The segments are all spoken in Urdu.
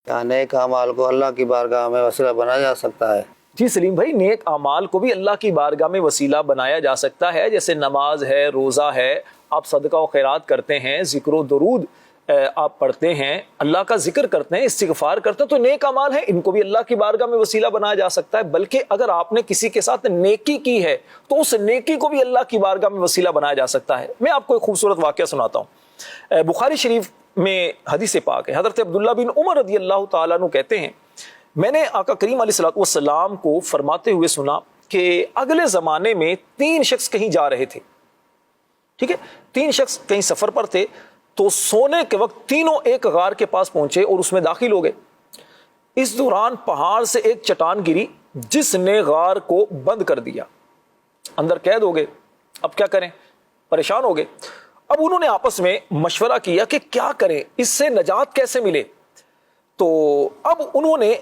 کیا نیک اعمال کو اللہ کی بارگاہ میں وسیلہ بنایا جا سکتا ہے؟ جی سلیم بھائی، نیک اعمال کو بھی اللہ کی بارگاہ میں وسیلہ بنایا جا سکتا ہے، جیسے نماز ہے، روزہ ہے، آپ صدقہ و خیرات کرتے ہیں، ذکر و درود آپ پڑھتے ہیں، اللہ کا ذکر کرتے ہیں، استغفار کرتے ہیں، تو نیک اعمال ہیں، ان کو بھی اللہ کی بارگاہ میں وسیلہ بنایا جا سکتا ہے۔ بلکہ اگر آپ نے کسی کے ساتھ نیکی کی ہے تو اس نیکی کو بھی اللہ کی بارگاہ میں وسیلہ بنایا جا سکتا ہے۔ میں آپ کو ایک خوبصورت واقعہ سناتا ہوں۔ بخاری شریف میں حدیث پاک ہے، حضرت عبداللہ بن عمر رضی اللہ تعالیٰ عنہ کہتے ہیں، میں نے آقا کریم علیہ الصلوۃ والسلام کو فرماتے ہوئے سنا کہ اگلے زمانے میں 3 شخص کہیں جا رہے تھے، ٹھیک ہے، 3 شخص کہیں سفر پر تھے، تو سونے کے وقت تینوں ایک غار کے پاس پہنچے اور اس میں داخل ہو گئے۔ اس دوران پہاڑ سے ایک چٹان گری جس نے غار کو بند کر دیا، اندر قید ہو گئے۔ اب کیا کریں، پریشان ہو گئے۔ اب انہوں نے آپس میں مشورہ کیا کہ کیا کریں، اس سے نجات کیسے ملے۔ تو اب انہوں نے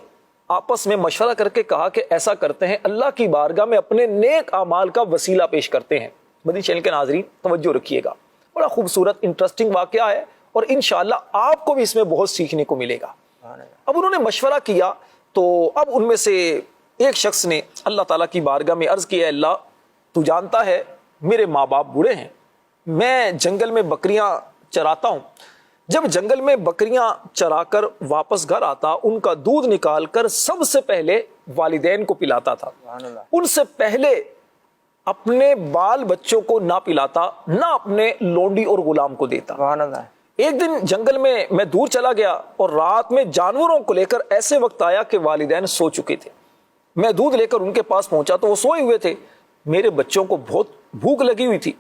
آپس میں مشورہ کر کے کہا کہ ایسا کرتے ہیں، اللہ کی بارگاہ میں اپنے نیک اعمال کا وسیلہ پیش کرتے ہیں۔ مدنی چینل کے ناظرین توجہ رکھیے گا، بڑا خوبصورت انٹرسٹنگ واقعہ ہے اور انشاءاللہ آپ کو بھی اس میں بہت سیکھنے کو ملے گا۔ اب انہوں نے مشورہ کیا تو اب ان میں سے ایک شخص نے اللہ تعالیٰ کی بارگاہ میں عرض کیا، اللہ تو جانتا ہے میرے ماں باپ بوڑھے ہیں، میں جنگل میں بکریاں چراتا ہوں، جب جنگل میں بکریاں چرا کر واپس گھر آتا ان کا دودھ نکال کر سب سے پہلے والدین کو پلاتا تھا، ان سے پہلے اپنے بال بچوں کو نہ پلاتا، نہ اپنے لونڈی اور غلام کو دیتا۔ ایک دن جنگل میں دور چلا گیا اور رات میں جانوروں کو لے کر ایسے وقت آیا کہ والدین سو چکے تھے، میں دودھ لے کر ان کے پاس پہنچا تو وہ سوئے ہوئے تھے، میرے بچوں کو بہت بھوک لگی ہوئی تھی،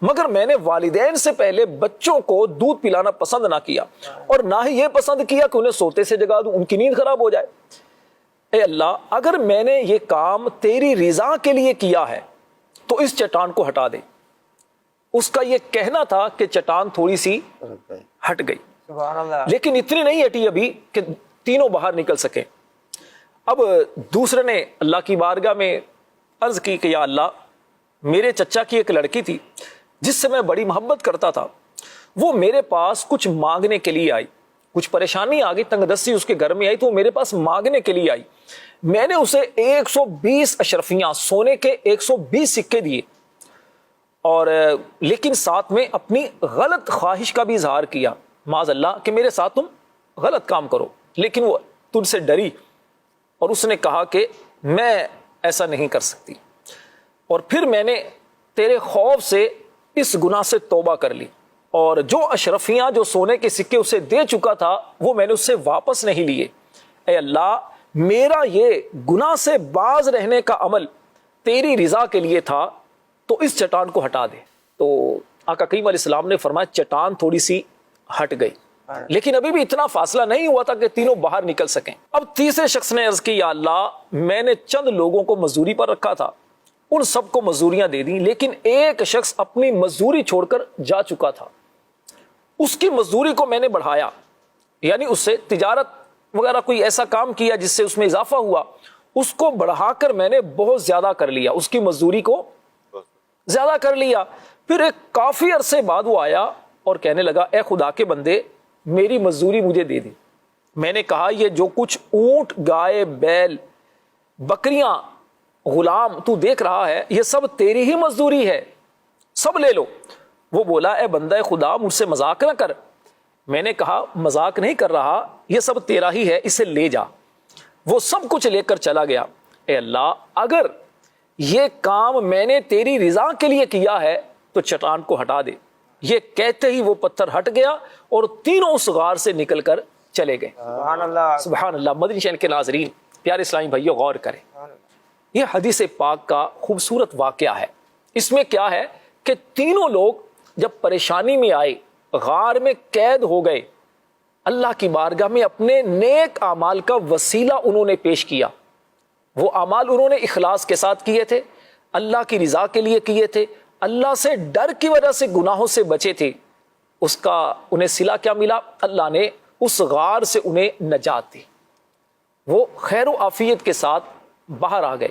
مگر میں نے والدین سے پہلے بچوں کو دودھ پلانا پسند نہ کیا اور نہ ہی یہ پسند کیا کہ انہیں سوتے سے جگا دوں، ان کی نیند خراب ہو جائے۔ اے اللہ، اگر میں نے یہ کام تیری رضا کے لیے کیا ہے تو اس چٹان کو ہٹا دے۔ اس کا یہ کہنا تھا کہ چٹان تھوڑی سی ہٹ گئی، لیکن اتنی نہیں ہٹی ابھی کہ تینوں باہر نکل سکے۔ اب دوسرے نے اللہ کی بارگاہ میں عرض کی کہ یا اللہ، میرے چچا کی ایک لڑکی تھی جس سے میں بڑی محبت کرتا تھا، وہ میرے پاس کچھ مانگنے کے لیے آئی، کچھ پریشانی آ گئی، تنگ دستی اس کے گھر میں آئی تو وہ میرے پاس مانگنے کے لیے آئی، میں نے اسے 120 اشرفیاں سونے کے 120 سکے دیے، اور لیکن ساتھ میں اپنی غلط خواہش کا بھی اظہار کیا، معاذ اللہ کہ میرے ساتھ تم غلط کام کرو، لیکن وہ تجھ سے ڈری اور اس نے کہا کہ میں ایسا نہیں کر سکتی، اور پھر میں نے تیرے خوف سے اس گناہ سے توبہ کر لی، اور جو اشرفیاں جو سونے کے سکے اسے دے چکا تھا وہ میں نے اس سے واپس نہیں لیے۔ اے اللہ، میرا یہ گناہ سے باز رہنے کا عمل تیری رضا کے لیے تھا تو اس چٹان کو ہٹا دے۔ تو آقا کریم علیہ السلام نے فرمایا چٹان تھوڑی سی ہٹ گئی، لیکن ابھی بھی اتنا فاصلہ نہیں ہوا تھا کہ تینوں باہر نکل سکیں۔ اب تیسرے شخص نے عرض کی، یا اللہ، میں نے چند لوگوں کو مزدوری پر رکھا تھا، ان سب کو مزدوریاں دے دیں، لیکن ایک شخص اپنی مزدوری چھوڑ کر جا چکا تھا، اس کی مزدوری کو میں نے بڑھایا، یعنی اس سے تجارت وغیرہ کوئی ایسا کام کیا جس سے اس میں اضافہ ہوا، اس کو بڑھا کر میں نے بہت زیادہ کر لیا، اس کی مزدوری کو زیادہ کر لیا۔ پھر ایک کافی عرصے بعد وہ آیا اور کہنے لگا، اے خدا کے بندے، میری مزدوری مجھے دے دی۔ میں نے کہا، یہ جو کچھ اونٹ، گائے، بیل، بکریاں، غلام تو دیکھ رہا ہے، یہ سب تیری ہی مزدوری ہے، سب لے لو۔ وہ بولا، اے بندہ خدا، مجھ سے مذاق نہ کر۔ میں نے کہا، مذاق نہیں کر رہا، یہ سب تیرا ہی ہے، اسے لے جا۔ وہ سب کچھ لے کر چلا گیا۔ اے اللہ، اگر یہ کام میں نے تیری رضا کے لیے کیا ہے تو چٹان کو ہٹا دے۔ یہ کہتے ہی وہ پتھر ہٹ گیا اور تینوں اس غار سے نکل کر چلے گئے۔ سبحان اللہ، سبحان اللہ۔ مدنی چینل کے ناظرین، پیارے اسلامی بھائیو، غور کریں، یہ حدیث پاک کا خوبصورت واقعہ ہے۔ اس میں کیا ہے کہ تینوں لوگ جب پریشانی میں آئے، غار میں قید ہو گئے، اللہ کی بارگاہ میں اپنے نیک اعمال کا وسیلہ انہوں نے پیش کیا۔ وہ اعمال انہوں نے اخلاص کے ساتھ کیے تھے، اللہ کی رضا کے لیے کیے تھے، اللہ سے ڈر کی وجہ سے گناہوں سے بچے تھے۔ اس کا انہیں صلہ کیا ملا؟ اللہ نے اس غار سے انہیں نجات دی، وہ خیر و عافیت کے ساتھ باہر آ گئے۔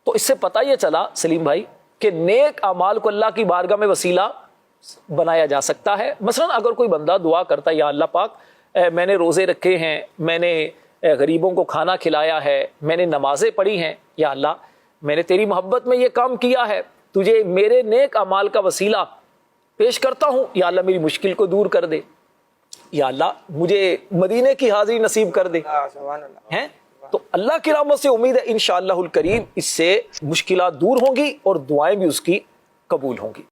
تو اس سے پتہ یہ چلا سلیم بھائی کہ نیک اعمال کو اللہ کی بارگاہ میں وسیلہ بنایا جا سکتا ہے۔ مثلا اگر کوئی بندہ دعا کرتا ہے، یا اللہ پاک میں نے روزے رکھے ہیں، میں نے غریبوں کو کھانا کھلایا ہے، میں نے نمازیں پڑھی ہیں، یا اللہ میں نے تیری محبت میں یہ کام کیا ہے، تجھے میرے نیک اعمال کا وسیلہ پیش کرتا ہوں، یا اللہ میری مشکل کو دور کر دے، یا اللہ مجھے مدینے کی حاضری نصیب کر دے ہیں۔ تو اللہ کی رحمت سے امید ہے انشاءاللہ الکریم اس سے مشکلات دور ہوں گی اور دعائیں بھی اس کی قبول ہوں گی۔